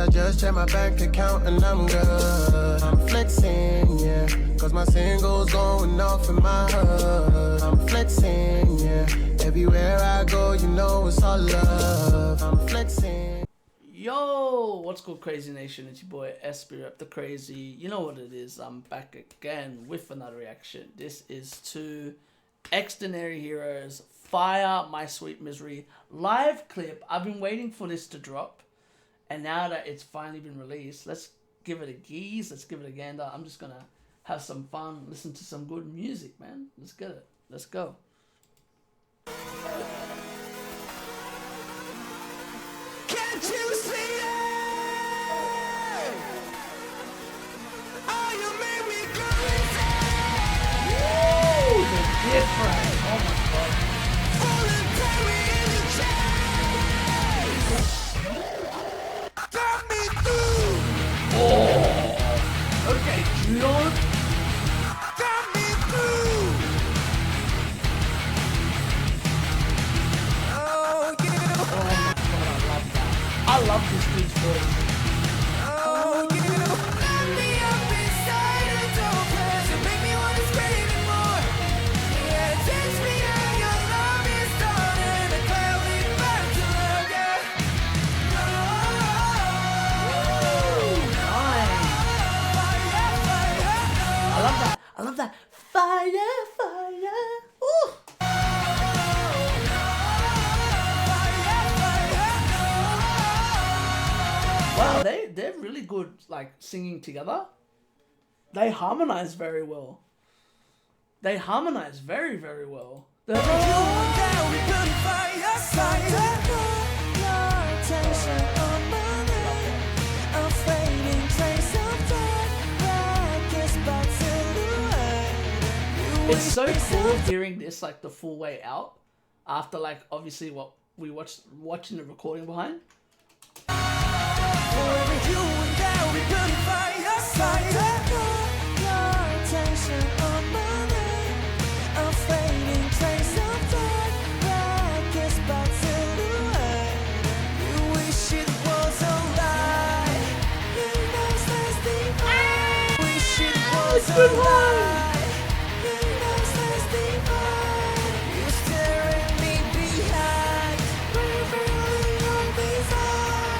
I just check my bank account and I'm good. I'm flexing, yeah, cause my singles going off in my hood. I'm flexing, yeah, everywhere I go, you know it's all love. I'm flexing. Yo, what's good, Crazy Nation? It's your boy Espy, Rep the Crazy. You know what it is, I'm back again with another reaction. This is to Xdinary Heroes FiRE My Sweet Misery live clip. I've been waiting for this to drop, and now that it's finally been released, let's give it a geese, let's give it a gander. I'm just gonna have some fun, listen to some good music, man. Let's get it. Let's go. Can't you see it? Oh, you made me go insane. Woo, the difference. Oh my god. Voluntary in the chains. Got me through. Oh. Okay, Julian. Got me through. Oh, yeah. Oh my god, I love this dude's voice. Oh, yeah. Let me up inside a dull place and make me want to scream it more. Yeah, teach me how your love is done and it call me back to love, yeah. I love that. I love that. Fire, fire. Ooh. Wow, they're really good, like, singing together. They harmonize very well. They harmonize very, very well. It's so cool hearing this like the full way out after like obviously what we watching the recording behind.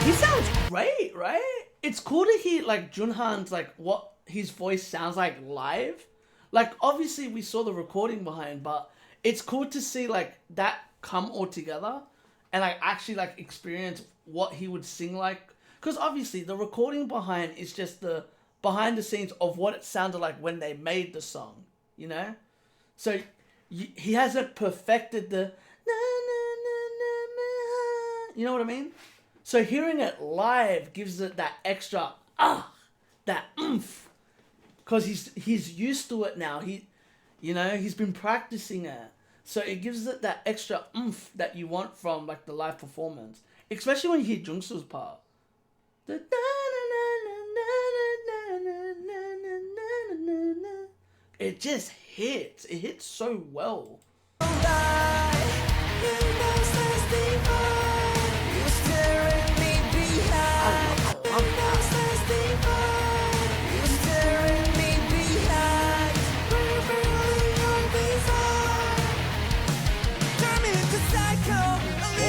He sounds great, right? It's cool to hear like Junhan's like what his voice sounds like live. Like obviously we saw the recording behind, but it's cool to see like that come all together and like actually like experience what he would sing like. Because obviously the recording behind is just the behind the scenes of what it sounded like when they made the song, you know? So he hasn't perfected the you know what I mean? So hearing it live gives it that extra that oomph, because he's used to it now. He's been practicing it, so it gives it that extra oomph that you want from like the live performance, especially when you hear Jungsu's part. It just hits. It hits so well.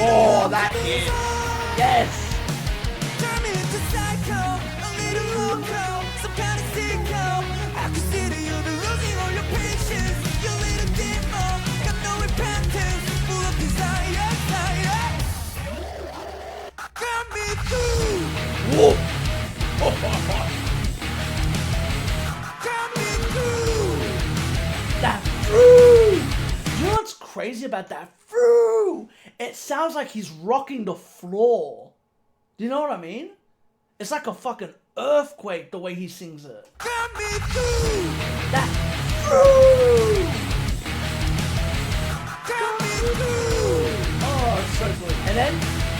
Oh, that hit. Yes. Whoa. That through. You know what's crazy about that through? It sounds like he's rocking the floor. Do you know what I mean? It's like a fucking earthquake the way he sings it. That through. Oh, it's so good. And then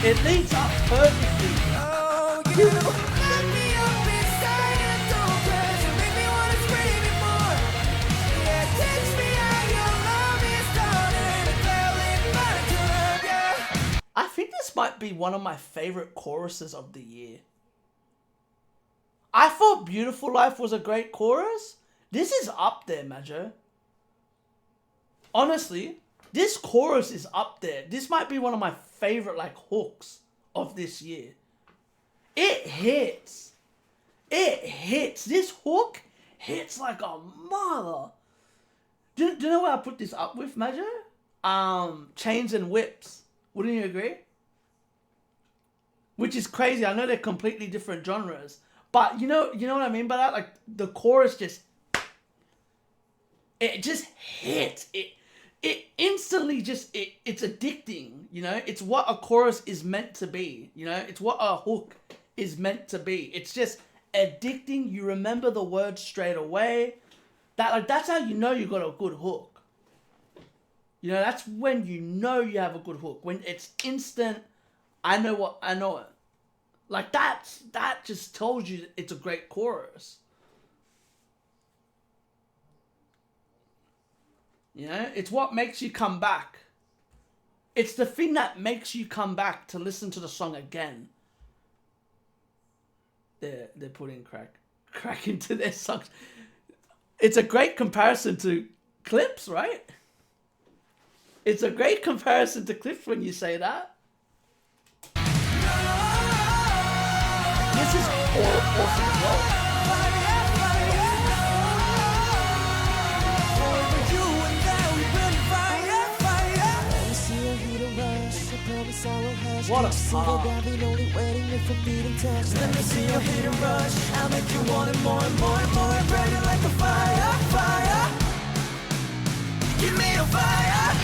it leads up perfectly. I think this might be one of my favorite choruses of the year. I thought Beautiful Life was a great chorus. This is up there, Majo. Honestly, this chorus is up there. This might be one of my favorite like hooks of this year. It hits. It hits. This hook hits like a mother. Do you know where I put this up with, Majo? Chains and Whips. Wouldn't you agree? Which is crazy. I know they're completely different genres. But you know what I mean by that? Like the chorus just hits. It instantly it's addicting, you know? It's what a chorus is meant to be, you know? It's what a hook is meant to be. It's just addicting. You remember the words straight away. That's how you know you got a good hook. You know, that's when you know you have a good hook. When it's instant, I know it. Like that just tells you it's a great chorus. You know, it's what makes you come back. It's the thing that makes you come back to listen to the song again. They're putting crack into their songs. It's a great comparison to Clips, right? It's a great comparison to Clips when you say that. This is awesome as well. What a song. Let me see your hit and rush. I'll make you want it more and more and more. Burning like a fire. Give me a fire.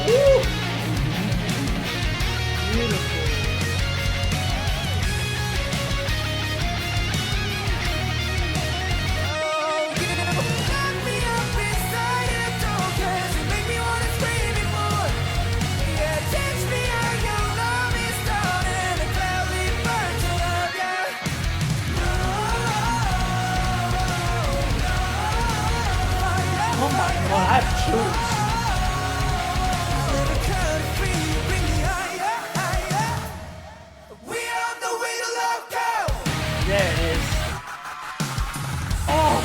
Woo. Beautiful. Oh my god, I have chills. There it is. Oh.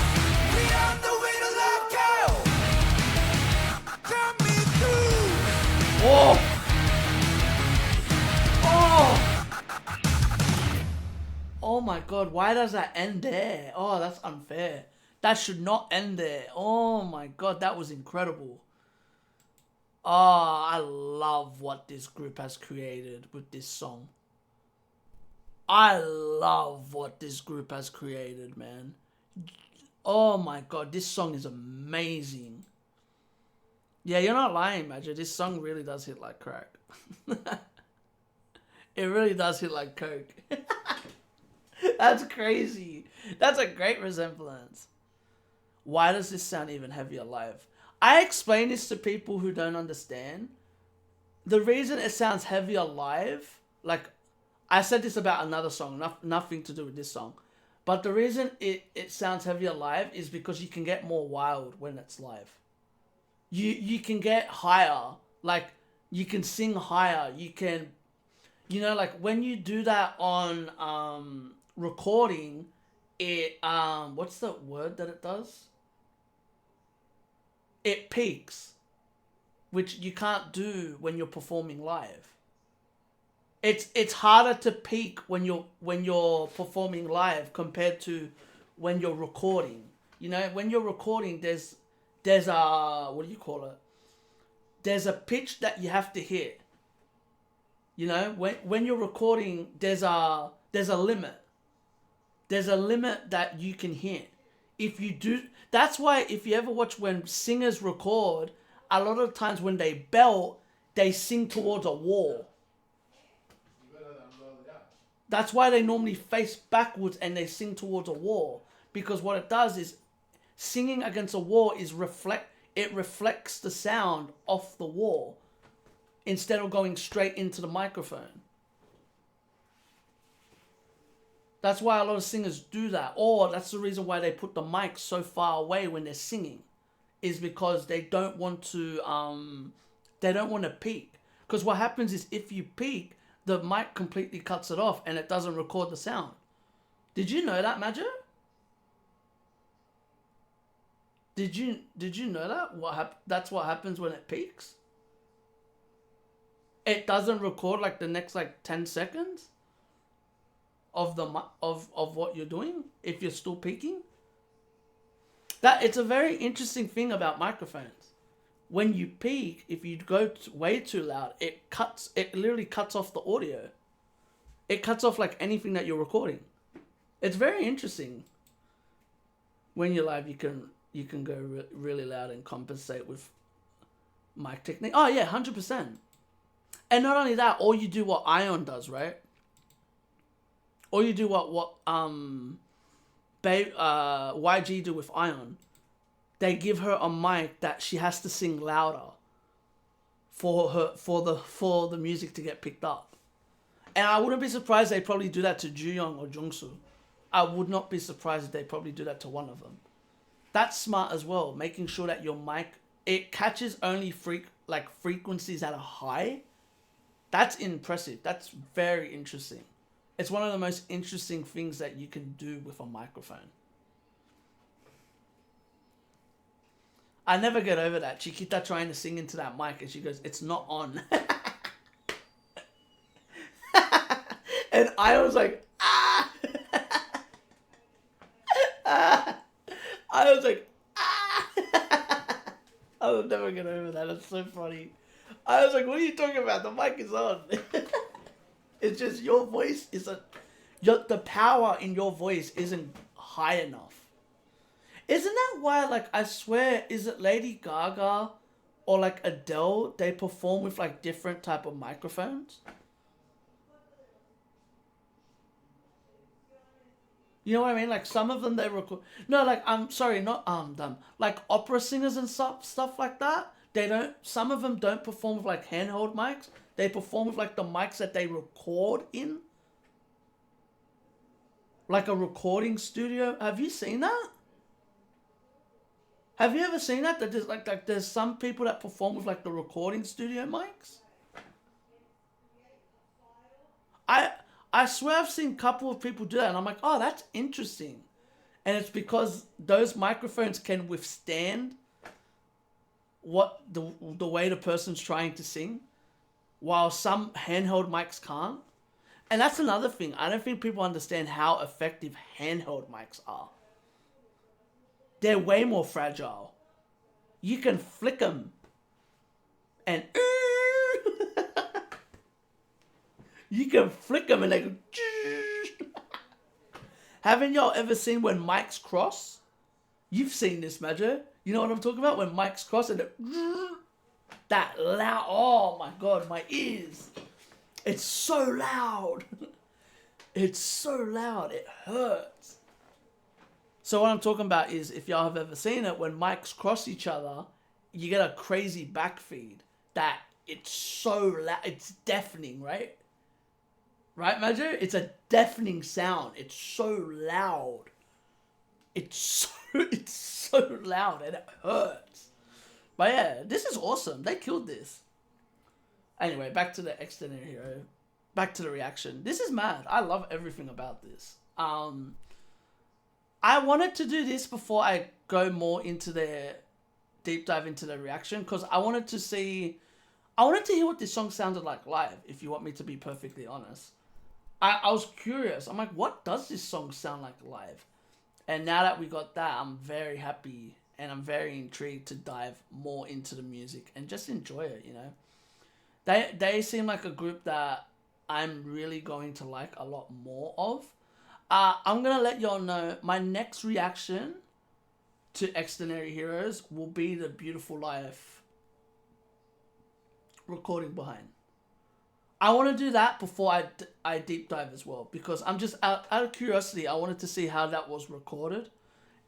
Oh. Oh. Oh my god, why does that end there? Oh, that's unfair. That should not end there. Oh my god, that was incredible. Oh, I love what this group has created with this song. I love what this group has created, man. Oh my god, this song is amazing. Yeah, you're not lying, Major. This song really does hit like crack. It really does hit like coke. That's crazy. That's a great resemblance. Why does this sound even heavier live? I explain this to people who don't understand. The reason it sounds heavier live, like I said this about another song, nothing to do with this song. But the reason it sounds heavier live is because you can get more wild when it's live. You can get higher, like you can sing higher. You can, you know, like when you do that on recording, it what's the word that it does? It peaks, which you can't do when you're performing live. It's harder to peak when you're performing live compared to when you're recording. You know, when you're recording, there's a, what do you call it? There's a pitch that you have to hit. You know, when you're recording, there's a limit. There's a limit that you can hit. If you do, that's why if you ever watch when singers record, a lot of times when they belt, they sing towards a wall. That's why they normally face backwards and they sing towards a wall. Because what it does is, singing against a wall is reflects the sound off the wall instead of going straight into the microphone. That's why a lot of singers do that. Or that's the reason why they put the mic so far away when they're singing, is because they don't want to peak. Because what happens is if you peak, the mic completely cuts it off and it doesn't record the sound. Did you know that, Majo? Did you know that? That's what happens when it peaks? It doesn't record like the next like 10 seconds of the of what you're doing if you're still peaking. It's a very interesting thing about microphones. When you peak, if you go way too loud, it literally cuts off the audio. It cuts off like anything that you're recording. It's very interesting. When you're live, you can go really loud and compensate with mic technique. Oh yeah, 100%. And not only that, or you do what Ion does, right? Or you do what YG do with Ion. They give her a mic that she has to sing louder for the music to get picked up. And I wouldn't be surprised they probably do that to Jooyoung or Jungsu. I would not be surprised if they probably do that to one of them. That's smart as well, making sure that your mic, it catches only frequencies that are high. That's impressive. That's very interesting. It's one of the most interesting things that you can do with a microphone. I never get over that. Chiquita trying to sing into that mic and she goes, "It's not on." And I was like, ah. I was like, ah. I will never get over that. It's so funny. I was like, what are you talking about? The mic is on. It's just your voice the power in your voice isn't high enough. Isn't that why, like, I swear, is it Lady Gaga or like Adele, they perform with like different type of microphones? You know what I mean? Like some of them they record. No, like I'm sorry, not dumb. Like opera singers and stuff like that. They don't. Some of them don't perform with like handheld mics. They perform with like the mics that they record in. Like a recording studio. Have you seen that? Have you ever seen that? That there's like there's some people that perform with like the recording studio mics. I swear I've seen a couple of people do that, and I'm like, oh, that's interesting. And it's because those microphones can withstand what the way the person's trying to sing, while some handheld mics can't. And that's another thing. I don't think people understand how effective handheld mics are. They're way more fragile. You can flick them and you can flick them and they go. Haven't y'all ever seen when mics cross? You've seen this, Majo. You know what I'm talking about? When mics cross and that loud. Oh my god, my ears. It's so loud. It's so loud. It hurts. So what I'm talking about is, if y'all have ever seen it, when mics cross each other, you get a crazy backfeed that it's so loud. It's deafening, right? Right, Majo? It's a deafening sound. It's so loud. It's so loud and it hurts. But yeah, this is awesome. They killed this. Anyway, back to the Xdinary hero. Back to the reaction. This is mad. I love everything about this. I wanted to do this before I go more into the deep dive into the reaction, because I wanted to hear what this song sounded like live, if you want me to be perfectly honest. I was curious. I'm like, what does this song sound like live? And now that we got that, I'm very happy and I'm very intrigued to dive more into the music and just enjoy it, you know. They seem like a group that I'm really going to like a lot more of. I'm going to let y'all know my next reaction to Xdinary Heroes will be the Beautiful Life recording behind. I want to do that before I deep dive as well, because I'm just out of curiosity. I wanted to see how that was recorded.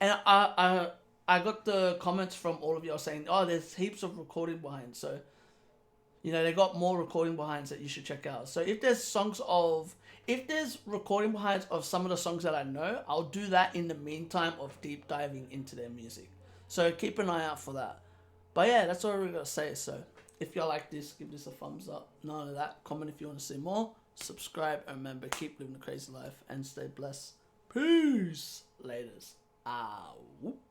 And I got the comments from all of y'all saying, oh, there's heaps of recording behind. So, you know, they got more recording behinds that you should check out. So if there's recording behinds of some of the songs that I know, I'll do that in the meantime of deep diving into their music. So keep an eye out for that. But yeah, that's all we're going to say. So if y'all like this, give this a thumbs up. None of that. Comment if you want to see more. Subscribe. And remember, keep living the crazy life and stay blessed. Peace. Laters. Whoop.